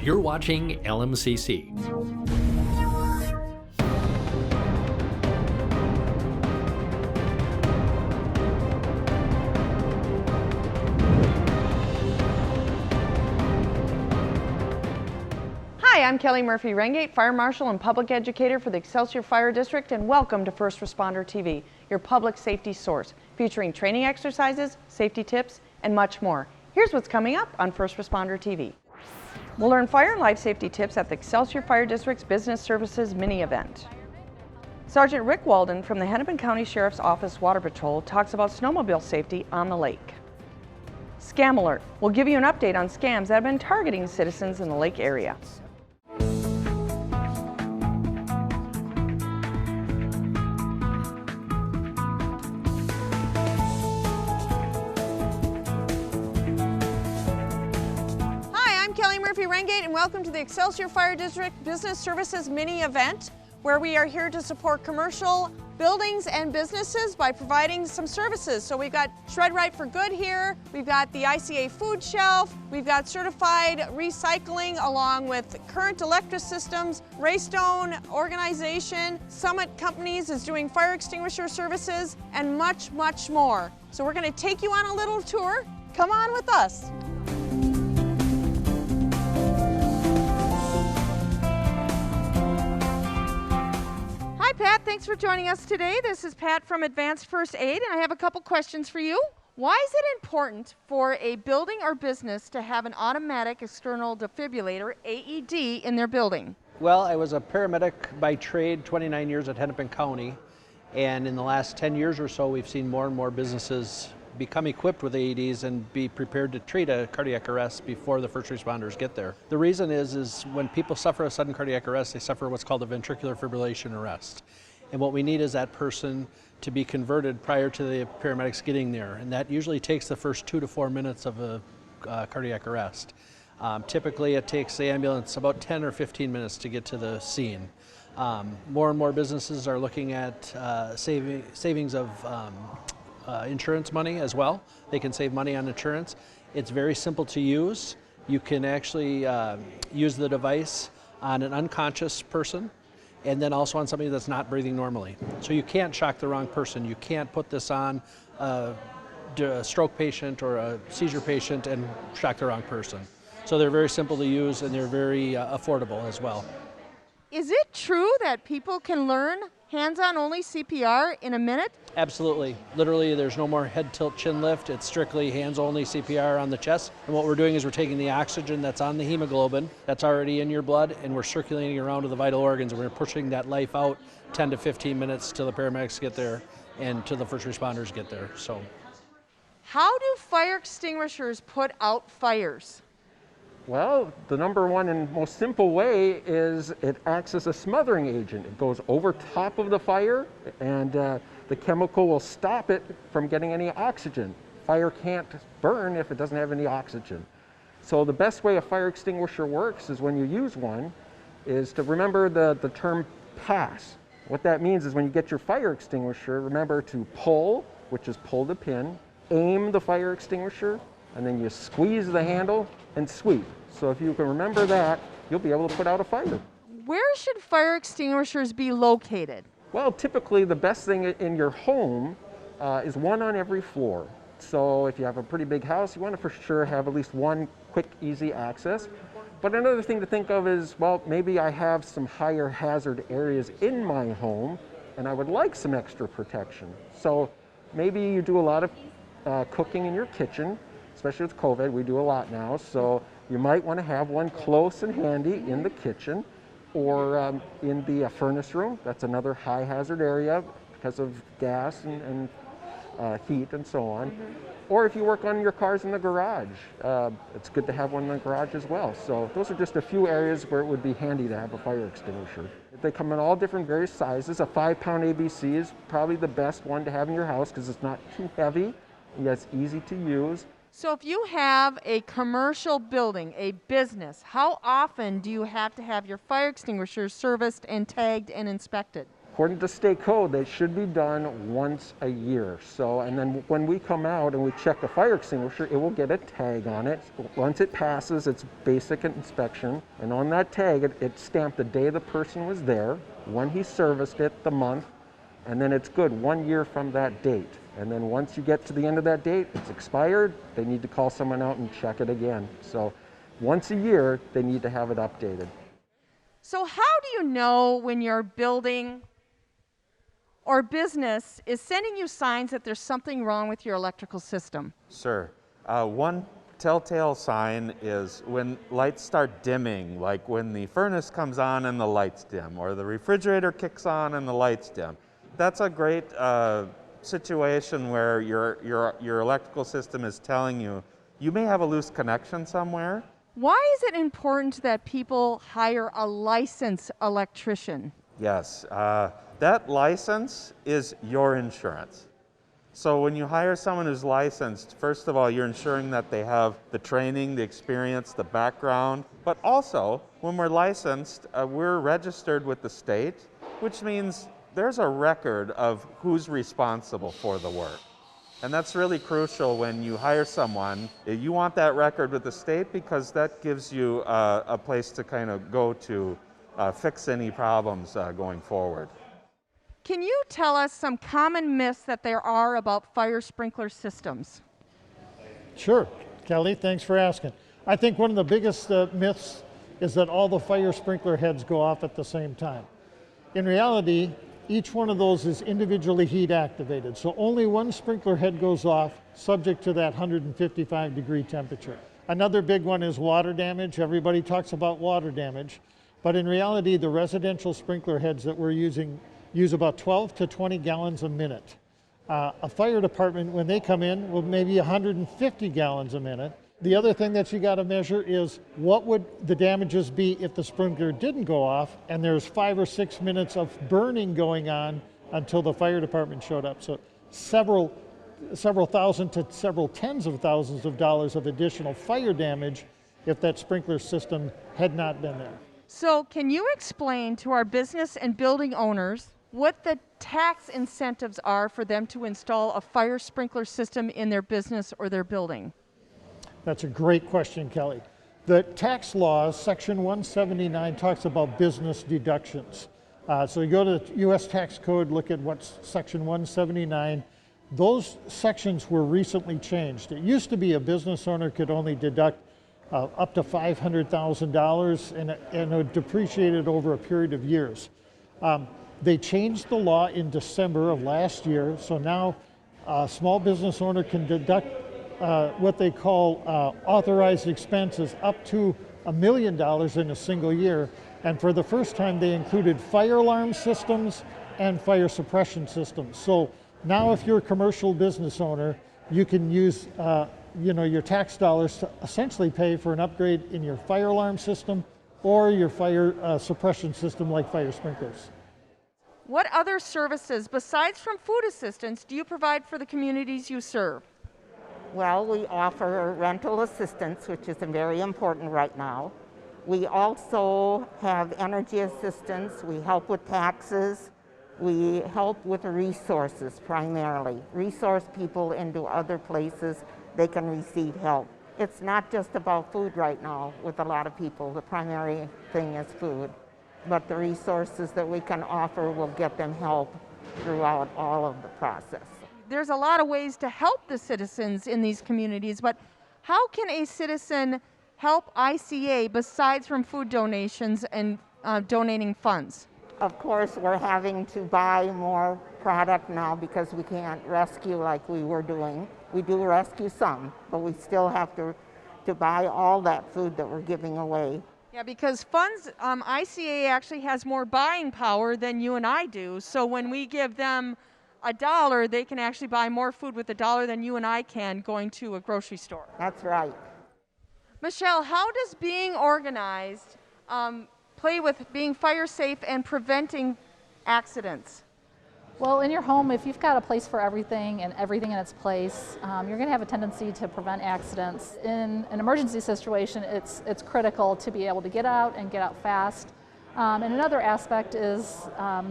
You're watching LMCC. Hi, I'm Kellie Murphy-Ringate, Fire Marshal and Public Educator for the Excelsior Fire District, and welcome to First Responder TV, your public safety source, featuring training exercises, safety tips, and much more. Here's what's coming up on First Responder TV. We'll learn fire and life safety tips at the Excelsior Fire District's Business Services mini-event. Sergeant Rick Waldon from the Hennepin County Sheriff's Office Water Patrol talks about snowmobile safety on the lake. Scam Alert will give you an update on scams that have been targeting citizens in the lake area. Kellie Murphy-Ringate, and welcome to the Excelsior Fire District Business Services mini-event, where we are here to support commercial buildings and businesses by providing some services. So we've got Shred Right for Good here, we've got the ICA food shelf, we've got certified recycling along with Current Electric Systems, Raystone Organization, Summit Companies is doing fire extinguisher services, and much, much more. So we're going to take you on a little tour. Come on with us. Hi Pat, thanks for joining us today. This is Pat from Advanced First Aid, and I have a couple questions for you. Why is it important for a building or business to have an automatic external defibrillator, AED, in their building? Well, I was a paramedic by trade, 29 years at Hennepin County, and in the last 10 years or so we've seen more and more businesses become equipped with AEDs and be prepared to treat a cardiac arrest before the first responders get there. The reason is when people suffer a sudden cardiac arrest, they suffer what's called a ventricular fibrillation arrest. And what we need is that person to be converted prior to the paramedics getting there. And that usually takes the first 2 to 4 minutes of a cardiac arrest. Typically it takes the ambulance about 10 or 15 minutes to get to the scene. More and more businesses are looking at savings of insurance money as well. They can save money on insurance. It's very simple to use. You can actually use the device on an unconscious person and then also on somebody that's not breathing normally. So you can't shock the wrong person. You can't put this on a stroke patient or a seizure patient and shock the wrong person. So they're very simple to use and they're very affordable as well. Is it true that people can learn hands-on only CPR in a minute? Absolutely. Literally, there's no more head tilt chin lift. It's strictly hands only CPR on the chest. And what we're doing is we're taking the oxygen that's on the hemoglobin that's already in your blood and we're circulating around to the vital organs and we're pushing that life out 10 to 15 minutes till the paramedics get there and till the first responders get there. So, how do fire extinguishers put out fires? Well, the number one and most simple way is it acts as a smothering agent. It goes over top of the fire and the chemical will stop it from getting any oxygen. Fire can't burn if it doesn't have any oxygen. So the best way a fire extinguisher works is when you use one is to remember the term pass. What that means is when you get your fire extinguisher, remember to pull, which is pull the pin, aim the fire extinguisher, and then you squeeze the handle and sweep. So if you can remember that, you'll be able to put out a fire. Where should fire extinguishers be located? Well, typically the best thing in your home is one on every floor. So if you have a pretty big house, you want to for sure have at least one quick, easy access. But another thing to think of is, well, maybe I have some higher hazard areas in my home and I would like some extra protection. So maybe you do a lot of cooking in your kitchen. Especially with COVID, we do a lot now, so you might want to have one close and handy in the kitchen or in the furnace room. That's another high hazard area because of gas and heat and so on. Mm-hmm. Or if you work on your cars in the garage, it's good to have one in the garage as well. So those are just a few areas where it would be handy to have a fire extinguisher. They come in all different various sizes. A 5-pound ABC is probably the best one to have in your house because it's not too heavy and it's easy to use. So if you have a commercial building, a business, how often do you have to have your fire extinguishers serviced and tagged and inspected? According to state code, they should be done once a year. So, and then when we come out and we check the fire extinguisher, it will get a tag on it. Once it passes its basic inspection, and on that tag, it's stamped the day the person was there, when he serviced it, the month, and then it's good 1 year from that date. And then once you get to the end of that date, it's expired, they need to call someone out and check it again. So once a year, they need to have it updated. So how do you know when your building or business is sending you signs that there's something wrong with your electrical system? Sure. One telltale sign is when lights start dimming, like when the furnace comes on and the lights dim, or the refrigerator kicks on and the lights dim. That's a great situation where your electrical system is telling you you may have a loose connection somewhere. Why is it important that people hire a licensed electrician? Yes, that license is your insurance. So when you hire someone who's licensed, first of all, you're ensuring that they have the training, the experience, the background. But also, when we're licensed, we're registered with the state, which means there's a record of who's responsible for the work. And that's really crucial when you hire someone. You want that record with the state because that gives you a place to kind of go to fix any problems going forward. Can you tell us some common myths that there are about fire sprinkler systems? Sure, Kelly, thanks for asking. I think one of the biggest myths is that all the fire sprinkler heads go off at the same time. In reality, each one of those is individually heat activated, so only one sprinkler head goes off subject to that 155-degree temperature. Another big one is water damage. Everybody talks about water damage, but in reality, the residential sprinkler heads that we're using use about 12 to 20 gallons a minute. A fire department, when they come in, will maybe 150 gallons a minute. The other thing that you got to measure is what would the damages be if the sprinkler didn't go off and there's 5 or 6 minutes of burning going on until the fire department showed up. So several thousand to several tens of thousands of dollars of additional fire damage if that sprinkler system had not been there. So can you explain to our business and building owners what the tax incentives are for them to install a fire sprinkler system in their business or their building? That's a great question, Kelly. The tax laws, Section 179, talks about business deductions. So you go to the U.S. tax code, look at what's Section 179. Those sections were recently changed. It used to be a business owner could only deduct up to $500,000 and it would depreciate it over a period of years. They changed the law in December of last year, so now a small business owner can deduct what they call authorized expenses up to $1 million in a single year. And for the first time, they included fire alarm systems and fire suppression systems. So now if you're a commercial business owner, you can use your tax dollars to essentially pay for an upgrade in your fire alarm system or your fire suppression system like fire sprinklers. What other services, besides from food assistance, do you provide for the communities you serve? Well, we offer rental assistance, which is very important right now. We also have energy assistance. We help with taxes. We help with resources primarily. Resource people into other places they can receive help. It's not just about food right now with a lot of people. The primary thing is food. But the resources that we can offer will get them help throughout all of the process. There's a lot of ways to help the citizens in these communities, but how can a citizen help ICA besides from food donations and donating funds? Of course, we're having to buy more product now because we can't rescue like we were doing. We do rescue some, but we still have to buy all that food that we're giving away. Yeah, because funds, ICA actually has more buying power than you and I do. So when we give them $1, they can actually buy more food with $1 than you and I can going to a grocery store. That's right. Michelle, how does being organized play with being fire safe and preventing accidents? Well, in your home, if you've got a place for everything and everything in its place, you're going to have a tendency to prevent accidents. In an emergency situation, it's critical to be able to get out and get out fast. And another aspect is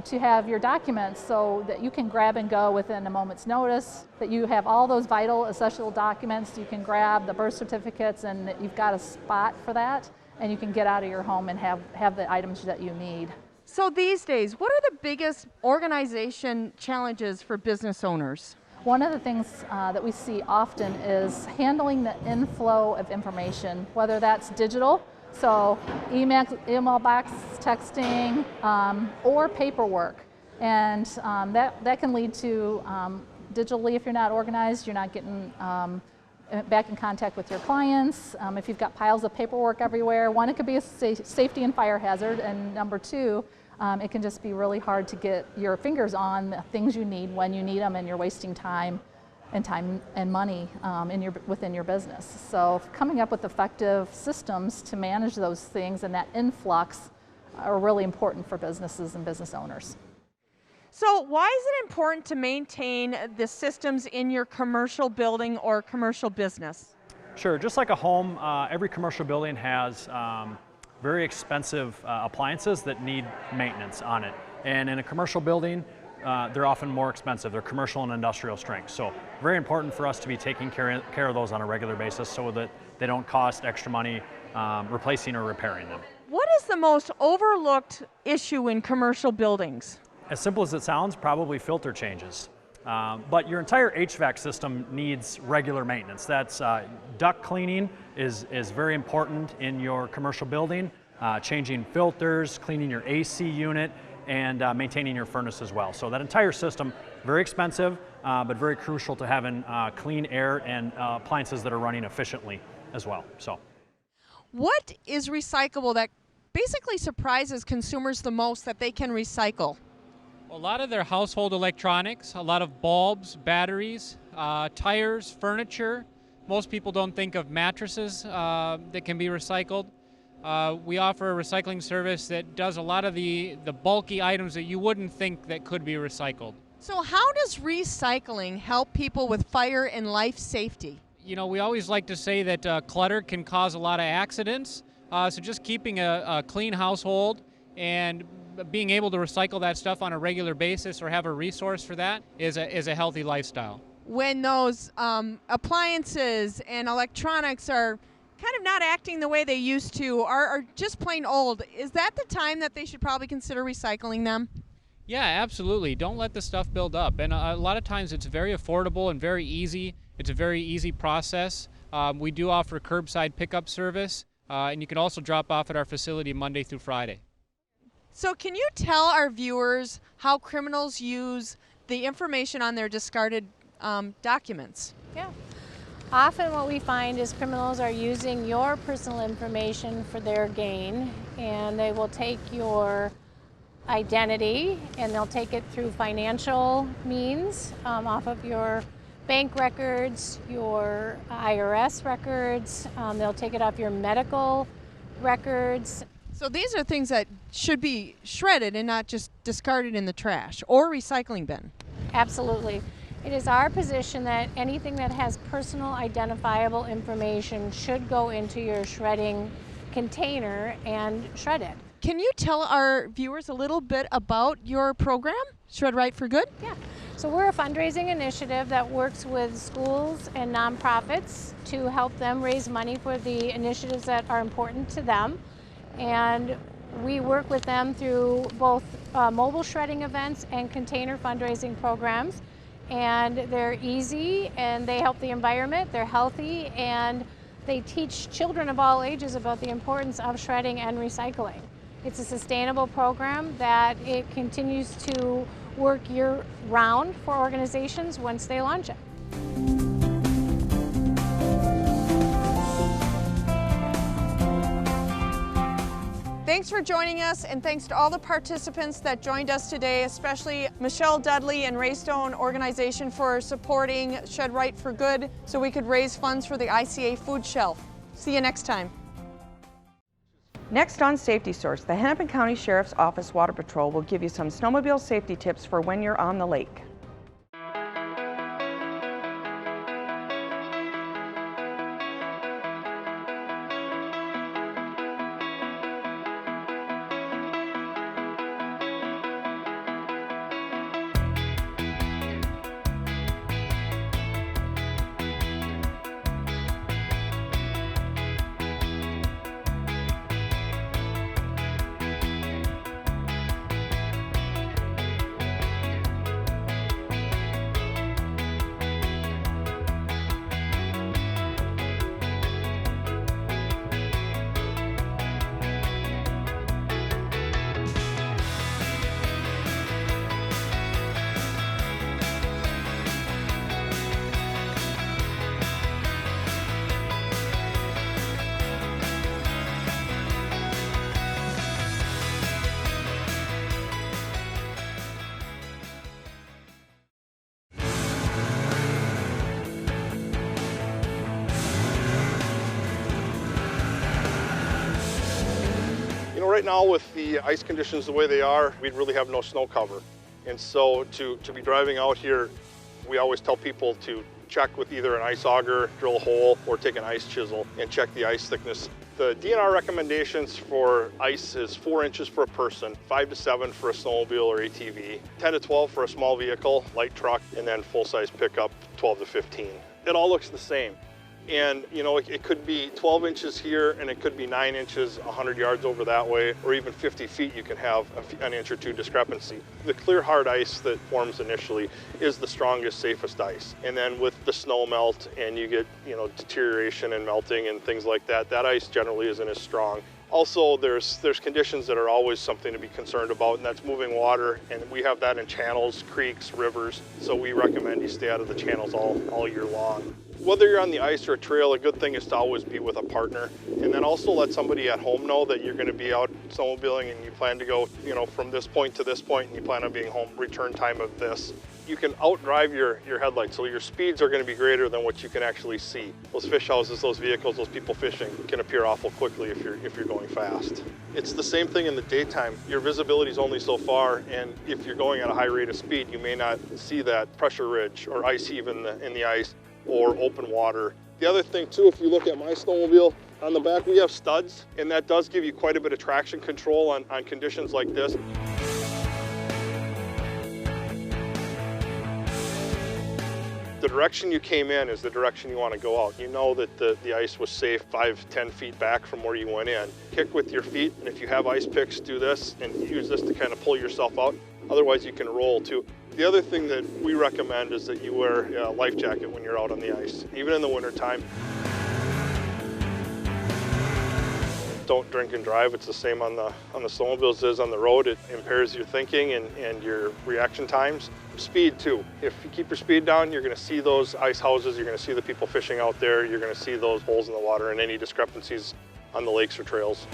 to have your documents so that you can grab and go within a moment's notice, that you have all those vital essential documents. You can grab the birth certificates and that you've got a spot for that, and you can get out of your home and have the items that you need. So these days, what are the biggest organization challenges for business owners? One of the things that we see often is handling the inflow of information, whether that's digital, so email box, texting, or paperwork. And that can lead to digitally, if you're not organized, you're not getting back in contact with your clients. If you've got piles of paperwork everywhere, one, it could be a safety and fire hazard, and number two, it can just be really hard to get your fingers on the things you need when you need them, and you're wasting time and money within your business. So coming up with effective systems to manage those things and that influx are really important for businesses and business owners. So why is it important to maintain the systems in your commercial building or commercial business? Sure, just like a home, every commercial building has very expensive appliances that need maintenance on it. And in a commercial building, they're often more expensive. They're commercial and industrial strength. So very important for us to be taking care of those on a regular basis so that they don't cost extra money replacing or repairing them. What is the most overlooked issue in commercial buildings? As simple as it sounds, probably filter changes. But your entire HVAC system needs regular maintenance. That's duct cleaning is very important in your commercial building, changing filters, cleaning your AC unit, and maintaining your furnace as well. So that entire system, very expensive, but very crucial to having clean air and appliances that are running efficiently as well. So, what is recyclable that basically surprises consumers the most that they can recycle? A lot of their household electronics, a lot of bulbs, batteries, tires, furniture. Most people don't think of mattresses that can be recycled. We offer a recycling service that does a lot of the bulky items that you wouldn't think that could be recycled. So how does recycling help people with fire and life safety? You know, we always like to say that clutter can cause a lot of accidents. So just keeping a clean household and being able to recycle that stuff on a regular basis or have a resource for that is a healthy lifestyle. When those appliances and electronics are kind of not acting the way they used to, are just plain old, is that the time that they should probably consider recycling them? Yeah, absolutely. Don't let the stuff build up. And a lot of times it's very affordable and very easy. It's a very easy process. We do offer curbside pickup service, and you can also drop off at our facility Monday through Friday. So can you tell our viewers how criminals use the information on their discarded documents? Yeah. Often what we find is criminals are using your personal information for their gain, and they will take your identity and they'll take it through financial means off of your bank records, your IRS records, they'll take it off your medical records. So these are things that should be shredded and not just discarded in the trash or recycling bin. Absolutely. It is our position that anything that has personal identifiable information should go into your shredding container and shred it. Can you tell our viewers a little bit about your program, Shred Right for Good? Yeah. So we're a fundraising initiative that works with schools and nonprofits to help them raise money for the initiatives that are important to them. And we work with them through both mobile shredding events and container fundraising programs. And they're easy and they help the environment, they're healthy, and they teach children of all ages about the importance of shredding and recycling. It's a sustainable program that it continues to work year-round for organizations once they launch it. Thanks for joining us, and thanks to all the participants that joined us today, especially Michelle Dudley and Raystone Organization for supporting Shred Right for Good so we could raise funds for the ICA food shelf. See you next time. Next on Safety Source, the Hennepin County Sheriff's Office Water Patrol will give you some snowmobile safety tips for when you're on the lake. right now with the ice conditions the way they are, we'd really have no snow cover. And so to be driving out here, we always tell people to check with either an ice auger, drill a hole, or take an ice chisel and check the ice thickness. The DNR recommendations for ice is 4 inches for a person, 5 to 7 for a snowmobile or ATV, 10 to 12 for a small vehicle, light truck, and then full-size pickup, 12 to 15. It all looks the same. And you know, it could be 12 inches here and it could be 9 inches 100 yards over that way, or even 50 feet you can have an inch or two discrepancy. The clear hard ice that forms initially is the strongest, safest ice. And then with the snow melt and you get, you know, deterioration and melting and things like that, that ice generally isn't as strong. Also, there's conditions that are always something to be concerned about, and that's moving water, and we have that in channels, creeks, rivers, so we recommend you stay out of the channels all year long. Whether you're on the ice or a trail, a good thing is to always be with a partner, and then also let somebody at home know that you're going to be out snowmobiling and you plan to go, you know, from this point to this point, and you plan on being home return time of this. You can outdrive your headlights, so your speeds are going to be greater than what you can actually see. Those fish houses, those vehicles, those people fishing can appear awful quickly if you're going fast. It's the same thing in the daytime. Your visibility is only so far, and if you're going at a high rate of speed, you may not see that pressure ridge or ice heave in the ice or open water. The other thing too, if you look at my snowmobile, on the back we have studs, and that does give you quite a bit of traction control on conditions like this. The direction you came in is the direction you want to go out. You know that the ice was safe 5-10 feet back from where you went in. Kick with your feet, and if you have ice picks, do this and use this to kind of pull yourself out. Otherwise you can roll too. The other thing that we recommend is that you wear a life jacket when you're out on the ice, even in the winter time. Don't drink and drive. It's the same on the snowmobiles as on the road. It impairs your thinking and your reaction times. Speed too. If you keep your speed down, you're going to see those ice houses, you're going to see the people fishing out there, you're going to see those holes in the water and any discrepancies on the lakes or trails.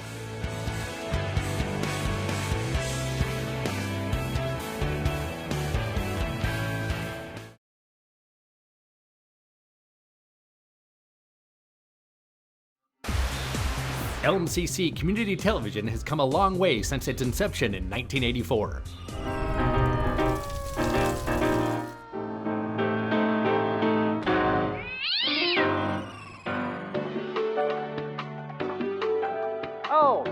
LMCC Community Television has come a long way since its inception in 1984. Oh,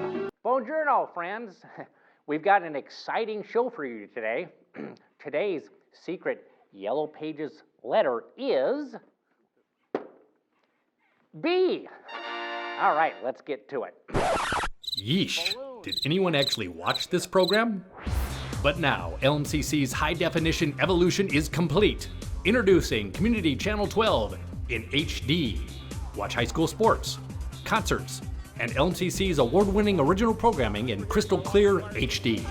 buongiorno, friends. We've got an exciting show for you today. Today's secret Yellow Pages letter is B. All right, let's get to it. Yeesh, did anyone actually watch this program? But now, LMCC's high-definition evolution is complete. Introducing Community Channel 12 in HD. Watch high school sports, concerts, and LMCC's award-winning original programming in crystal clear HD.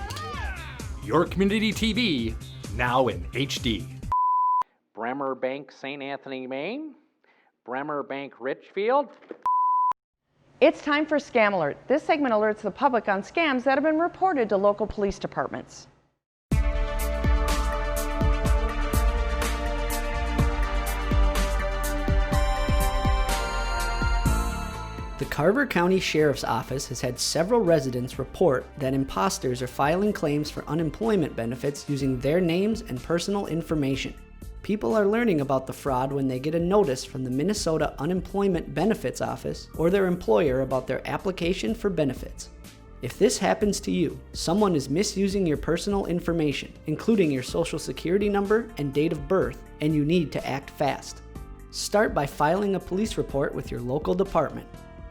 Your community TV, now in HD. Bremer Bank, St. Anthony, Maine. Bremer Bank, Richfield. It's time for Scam Alert. This segment alerts the public on scams that have been reported to local police departments. The Carver County Sheriff's Office has had several residents report that imposters are filing claims for unemployment benefits using their names and personal information. People are learning about the fraud when they get a notice from the Minnesota Unemployment Benefits Office or their employer about their application for benefits. If this happens to you, someone is misusing your personal information, including your social security number and date of birth, and you need to act fast. Start by filing a police report with your local department.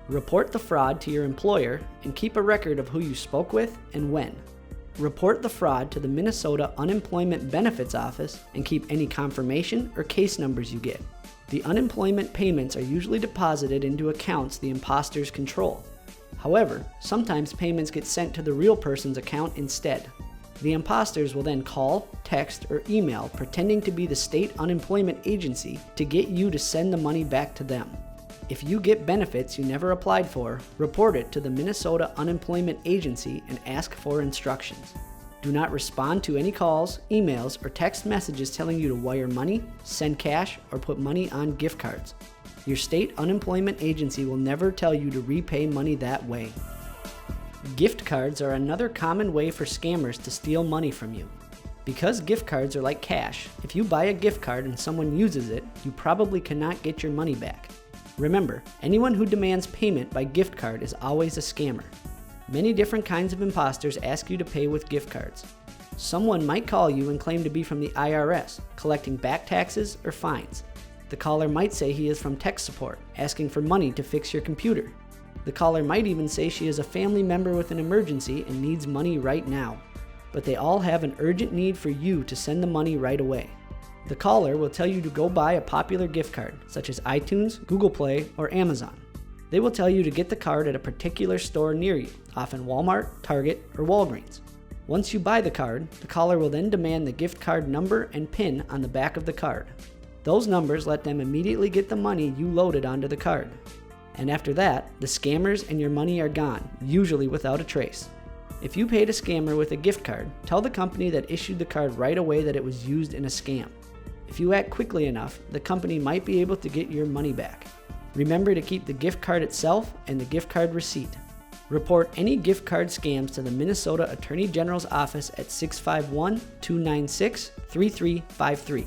Report the fraud to your employer and keep a record of who you spoke with and when. Report the fraud to the Minnesota Unemployment Benefits Office and keep any confirmation or case numbers you get. The unemployment payments are usually deposited into accounts the imposters control. However, sometimes payments get sent to the real person's account instead. The imposters will then call, text, or email pretending to be the state unemployment agency to get you to send the money back to them. If you get benefits you never applied for, report it to the Minnesota Unemployment Agency and ask for instructions. Do not respond to any calls, emails, or text messages telling you to wire money, send cash, or put money on gift cards. Your state unemployment agency will never tell you to repay money that way. Gift cards are another common way for scammers to steal money from you. Because gift cards are like cash, if you buy a gift card and someone uses it, you probably cannot get your money back. Remember, anyone who demands payment by gift card is always a scammer. Many different kinds of imposters ask you to pay with gift cards. Someone might call you and claim to be from the IRS, collecting back taxes or fines. The caller might say he is from tech support, asking for money to fix your computer. The caller might even say she is a family member with an emergency and needs money right now. But they all have an urgent need for you to send the money right away. The caller will tell you to go buy a popular gift card, such as iTunes, Google Play, or Amazon. They will tell you to get the card at a particular store near you, often Walmart, Target, or Walgreens. Once you buy the card, the caller will then demand the gift card number and PIN on the back of the card. Those numbers let them immediately get the money you loaded onto the card. And after that, the scammers and your money are gone, usually without a trace. If you paid a scammer with a gift card, tell the company that issued the card right away that it was used in a scam. If you act quickly enough, the company might be able to get your money back. Remember to keep the gift card itself and the gift card receipt. Report any gift card scams to the Minnesota Attorney General's office at 651-296-3353.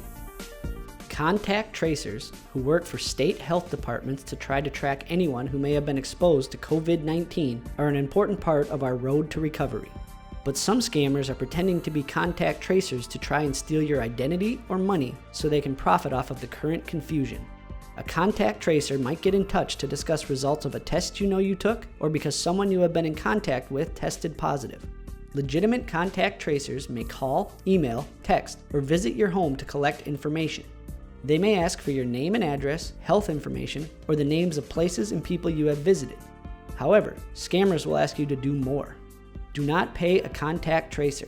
Contact tracers, who work for state health departments to try to track anyone who may have been exposed to COVID-19, are an important part of our road to recovery. But some scammers are pretending to be contact tracers to try and steal your identity or money so they can profit off of the current confusion. A contact tracer might get in touch to discuss results of a test you know you took, or because someone you have been in contact with tested positive. Legitimate contact tracers may call, email, text, or visit your home to collect information. They may ask for your name and address, health information, or the names of places and people you have visited. However, scammers will ask you to do more. Do not pay a contact tracer.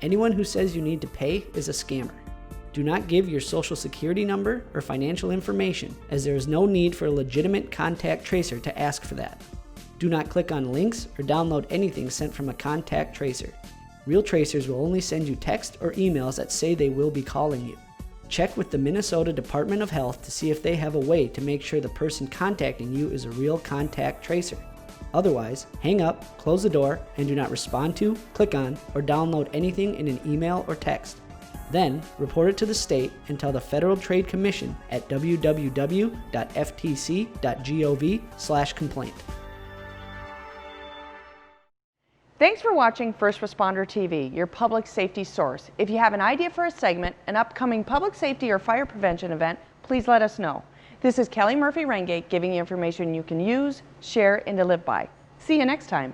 Anyone who says you need to pay is a scammer. Do not give your social security number or financial information, as there is no need for a legitimate contact tracer to ask for that. Do not click on links or download anything sent from a contact tracer. Real tracers will only send you text or emails that say they will be calling you. Check with the Minnesota Department of Health to see if they have a way to make sure the person contacting you is a real contact tracer. Otherwise, hang up, close the door, and do not respond to, click on, or download anything in an email or text. Then, report it to the state and tell the Federal Trade Commission at www.ftc.gov/complaint. Thanks for watching First Responder TV, your public safety source. If you have an idea for a segment, an upcoming public safety or fire prevention event, please let us know. This is Kellie Murphy-Ringate giving you information you can use, share, and to live by. See you next time.